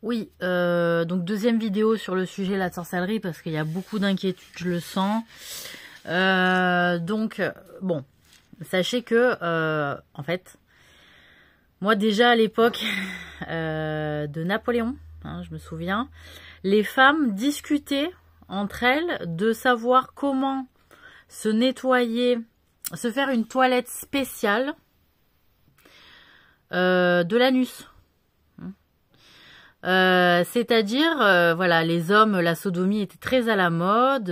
Oui, donc deuxième vidéo sur le sujet de la sorcellerie parce qu'il y a beaucoup d'inquiétudes, je le sens. Donc, bon, sachez que, en fait, moi déjà à l'époque de Napoléon, hein, je me souviens, les femmes discutaient entre elles de savoir comment se nettoyer, se faire une toilette spéciale de l'anus. C'est-à-dire, voilà, les hommes, la sodomie était très à la mode.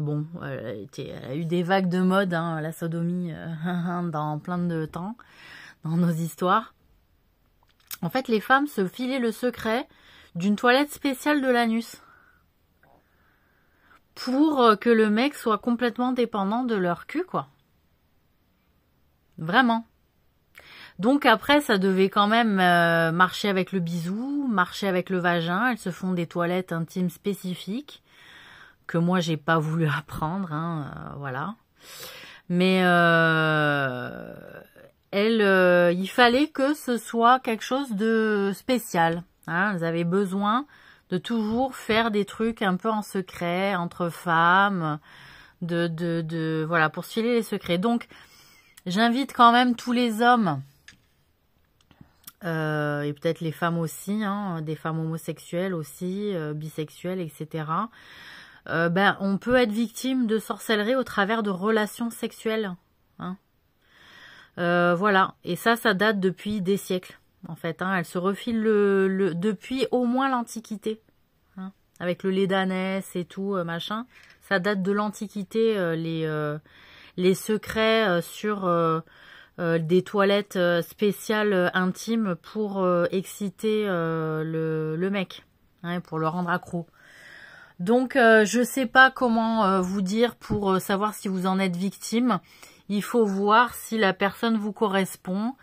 Bon, elle a eu des vagues de mode, hein, la sodomie, dans plein de temps, dans nos histoires. En fait, les femmes se filaient le secret d'une toilette spéciale de l'anus pour que le mec soit complètement dépendant de leur cul, quoi. Vraiment. Donc après, ça devait quand même marcher avec le bisou, marcher avec le vagin. Elles se font des toilettes intimes spécifiques que moi, j'ai pas voulu apprendre, hein, voilà. Mais il fallait que ce soit quelque chose de spécial. Hein. Elles avaient besoin de toujours faire des trucs un peu en secret, entre femmes, voilà, pour se filer les secrets. Donc, j'invite quand même tous les hommes, et peut-être les femmes aussi, hein, des femmes homosexuelles aussi, bisexuelles, etc. On peut être victime de sorcellerie au travers de relations sexuelles. Hein. Voilà, et ça date depuis des siècles, en fait. Hein. Elle se refile depuis au moins l'Antiquité, hein, avec le lait d'ânesse et tout, machin. Ça date de l'Antiquité, les secrets sur des toilettes spéciales intimes pour exciter le mec, hein, pour le rendre accro. Donc, je sais pas comment vous dire pour savoir si vous en êtes victime. Il faut voir si la personne vous correspond,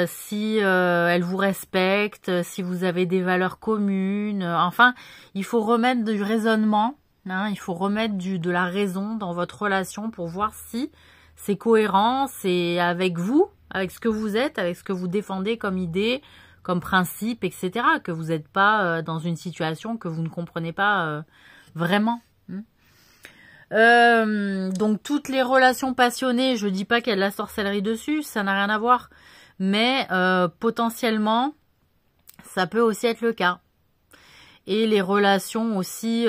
si elle vous respecte, si vous avez des valeurs communes. Enfin, il faut remettre du raisonnement, hein, il faut remettre de la raison dans votre relation pour voir si c'est cohérent, c'est avec vous, avec ce que vous êtes, avec ce que vous défendez comme idée, comme principe, etc. Que vous n'êtes pas dans une situation que vous ne comprenez pas vraiment. Donc toutes les relations passionnées, je dis pas qu'il y a de la sorcellerie dessus, ça n'a rien à voir. Mais potentiellement, ça peut aussi être le cas. Et les relations aussi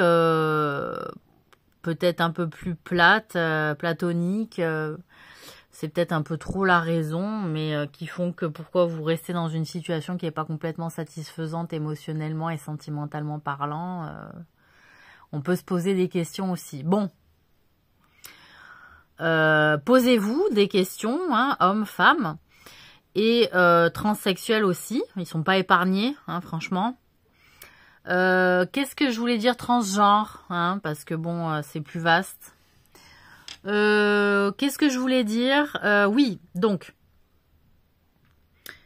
peut-être un peu plus platoniques, c'est peut-être un peu trop la raison, mais qui font que pourquoi vous restez dans une situation qui n'est pas complètement satisfaisante émotionnellement et sentimentalement parlant. On peut se poser des questions aussi. Bon, posez-vous des questions, hein, hommes, femmes, et transsexuels aussi. Ils sont pas épargnés, hein, franchement. Qu'est-ce que je voulais dire transgenre, hein, parce que bon, c'est plus vaste. Qu'est-ce que je voulais dire? Oui, donc,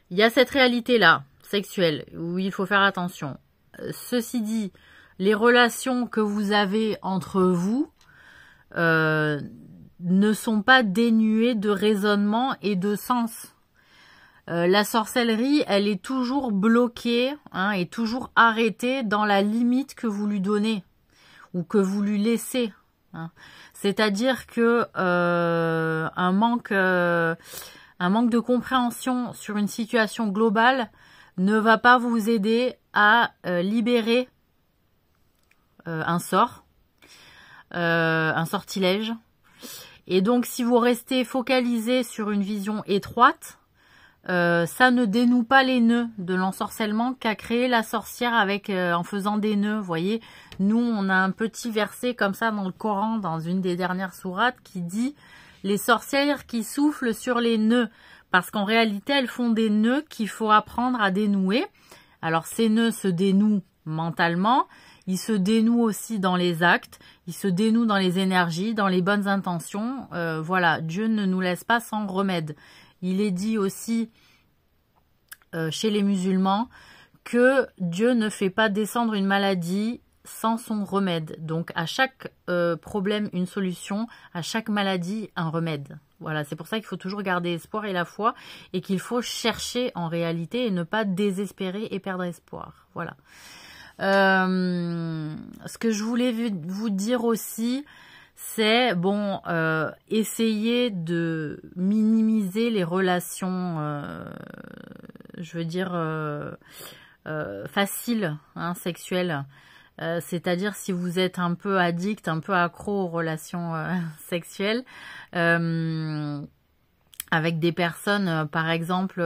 il y a cette réalité-là, sexuelle, où il faut faire attention. Ceci dit, les relations que vous avez entre vous ne sont pas dénuées de raisonnement et de sens. La sorcellerie, elle est toujours bloquée, hein, et toujours arrêtée dans la limite que vous lui donnez ou que vous lui laissez. Hein. C'est-à-dire que un manque de compréhension sur une situation globale ne va pas vous aider à libérer un sortilège. Et donc, si vous restez focalisé sur une vision étroite, ça ne dénoue pas les nœuds de l'ensorcellement qu'a créé la sorcière en faisant des nœuds. Vous voyez, nous, on a un petit verset comme ça dans le Coran, dans une des dernières sourates, qui dit « Les sorcières qui soufflent sur les nœuds ». Parce qu'en réalité, elles font des nœuds qu'il faut apprendre à dénouer. Alors, ces nœuds se dénouent mentalement, ils se dénouent aussi dans les actes, ils se dénouent dans les énergies, dans les bonnes intentions. Voilà, Dieu ne nous laisse pas sans remède. Il est dit aussi chez les musulmans que Dieu ne fait pas descendre une maladie sans son remède. Donc à chaque problème, une solution, à chaque maladie, un remède. Voilà, c'est pour ça qu'il faut toujours garder espoir et la foi et qu'il faut chercher en réalité et ne pas désespérer et perdre espoir. Voilà. Ce que je voulais vous dire aussi, c'est bon, essayer de minimiser les relations, je veux dire, faciles, hein, sexuelles. C'est-à-dire si vous êtes un peu addict, un peu accro aux relations sexuelles, avec des personnes, par exemple,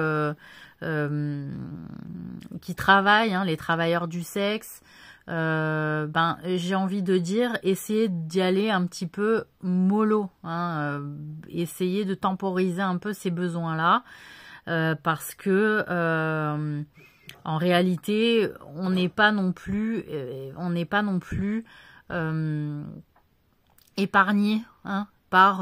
qui travaillent, hein, les travailleurs du sexe, j'ai envie de dire, essayez d'y aller un petit peu mollo, hein, essayez de temporiser un peu ces besoins-là, parce que en réalité, on n'est pas non plus épargné, hein, par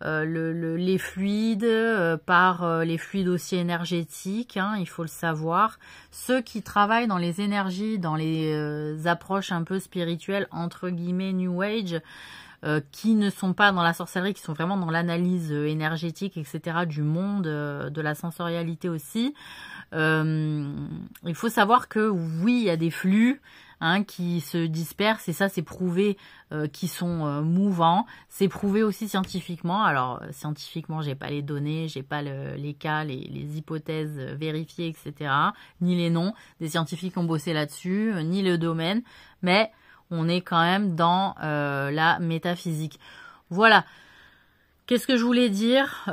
les fluides, par les fluides aussi énergétiques, hein, il faut le savoir. Ceux qui travaillent dans les énergies, dans les approches un peu spirituelles, entre guillemets, New Age, qui ne sont pas dans la sorcellerie, qui sont vraiment dans l'analyse énergétique, etc., du monde, de la sensorialité aussi, il faut savoir que oui, il y a des flux, hein, qui se dispersent, et ça c'est prouvé, qui sont mouvants. C'est prouvé aussi scientifiquement. Alors scientifiquement, j'ai pas les données, j'ai pas les cas, les hypothèses vérifiées, etc., ni les noms des scientifiques qui ont bossé là-dessus, ni le domaine, mais on est quand même dans la métaphysique. Voilà. Qu'est-ce que je voulais dire?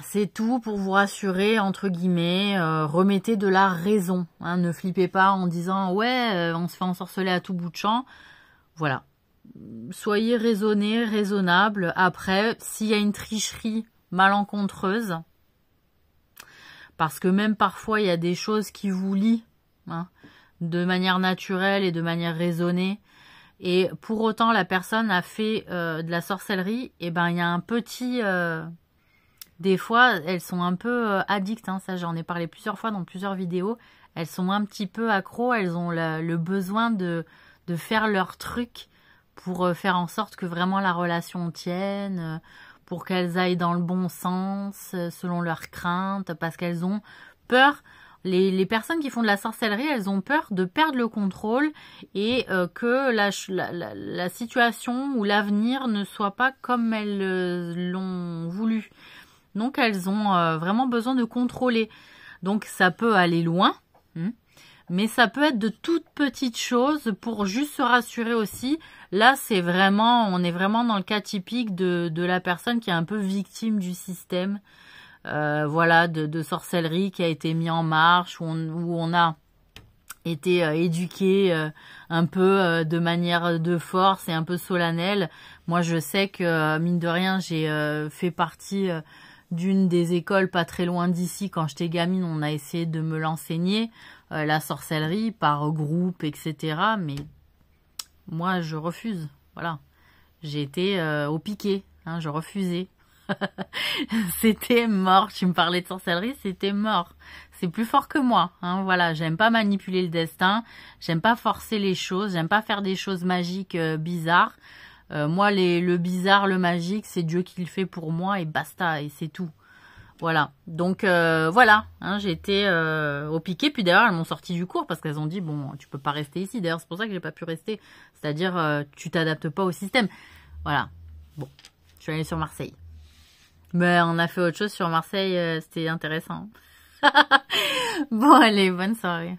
C'est tout pour vous rassurer, entre guillemets, remettez de la raison, hein, ne flippez pas en disant « ouais, on se fait ensorceler à tout bout de champ ». Voilà, soyez raisonnés, raisonnables. Après, s'il y a une tricherie malencontreuse, parce que même parfois il y a des choses qui vous lient, hein, de manière naturelle et de manière raisonnée, et pour autant la personne a fait de la sorcellerie, et ben il y a un petit... Des fois, elles sont un peu addictes, hein, ça j'en ai parlé plusieurs fois dans plusieurs vidéos. Elles sont un petit peu accros, elles ont le besoin de faire leur truc pour faire en sorte que vraiment la relation tienne, pour qu'elles aillent dans le bon sens, selon leurs craintes, parce qu'elles ont peur. Les personnes qui font de la sorcellerie, elles ont peur de perdre le contrôle et que la situation ou l'avenir ne soit pas comme elles l'ont voulu. Donc, elles ont vraiment besoin de contrôler. Donc, ça peut aller loin, mais ça peut être de toutes petites choses pour juste se rassurer aussi. Là, c'est vraiment, on est vraiment dans le cas typique de la personne qui est un peu victime du système, voilà, de sorcellerie qui a été mis en marche, où on a été éduqué un peu de manière de force et un peu solennelle. Moi, je sais que, mine de rien, j'ai fait partie... d'une des écoles pas très loin d'ici. Quand j'étais gamine, on a essayé de me l'enseigner, la sorcellerie par groupe, etc. Mais moi, je refuse. Voilà. J'ai été au piquet, hein, je refusais. C'était mort. Tu me parlais de sorcellerie, c'était mort. C'est plus fort que moi, hein, voilà. J'aime pas manipuler le destin, j'aime pas forcer les choses, j'aime pas faire des choses magiques bizarres. Moi, le bizarre, le magique, c'est Dieu qui le fait pour moi et basta, et c'est tout. Voilà. Donc, voilà, hein, j'ai été au piquet. Puis d'ailleurs, elles m'ont sorti du cours parce qu'elles ont dit, bon, tu peux pas rester ici. D'ailleurs, c'est pour ça que j'ai pas pu rester. C'est-à-dire, tu t'adaptes pas au système. Voilà. Bon, je suis allée sur Marseille. Mais on a fait autre chose sur Marseille, c'était intéressant. Bon, allez, bonne soirée.